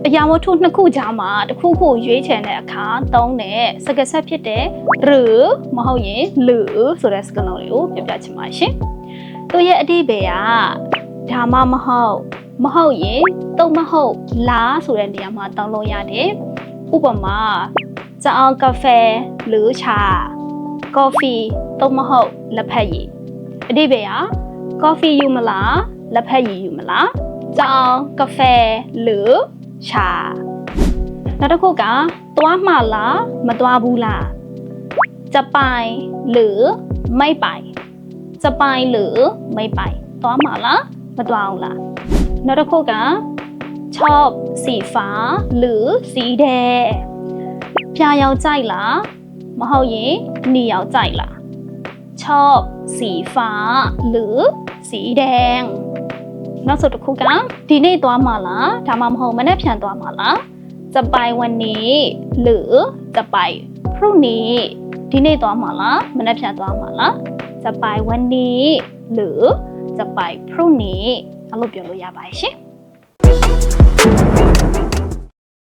အရာဝတ္ထုနှစ်ခုကြားမှာတစ်ခုခုရွေးချယ်တဲ့အခါသုံးတဲ့စကားဆက်ဖြစ်တဲ့ရမဟုတ်ရင်လူဆိုတဲ့စကားလုံးလေးကိုပြပြချင်ပါရှင်သူရဲ့အဓိပ္ပာယ်ကဒါမှမဟုတ်ရင်သုံးမဟုတ်လားဆိုတဲ့နေရာမှာသုံးလို့ရတယ်ဥပမာจะเอากาแฟหรือชากาแฟသုံးမဟုတ်လက်ဖက်ရည်အဓိပ္ပာယ်က coffee ယူမလားလက်ဖက်ရည်ယူမလားจะเอากาแฟหรือชาနောက်တစ်ခုကသွားမှာလားမသွားဘူးလားจะไปหรือไม่ไปจะไปหรือไม่ไปသွားမှာလားမသွားဘူးလားနောက်တစ်ခုကชอบสีฟ้าหรือสีแดงပြာရောင်ကြိုက်လားမဟုတ်ရင်နီရောင်ကြိုက်လားชอบสีฟ้าหรือสีแดงနောက်ဆိုတစ်ခုကဒီနေ့သွားမှာလားဒါမှမဟုတ်မနေ့ပြန်သွားမှာလားจะไปวันนี้หรือจะไปพรุ่งนี้ဒီနေ့သွားမှာလားမနေ့ပြန်သွားမှာလားจะไปวันนี้หรือจะไปพรุ่งนี้အဲ့လိုပြောလို့ရပါတယ်ရှင်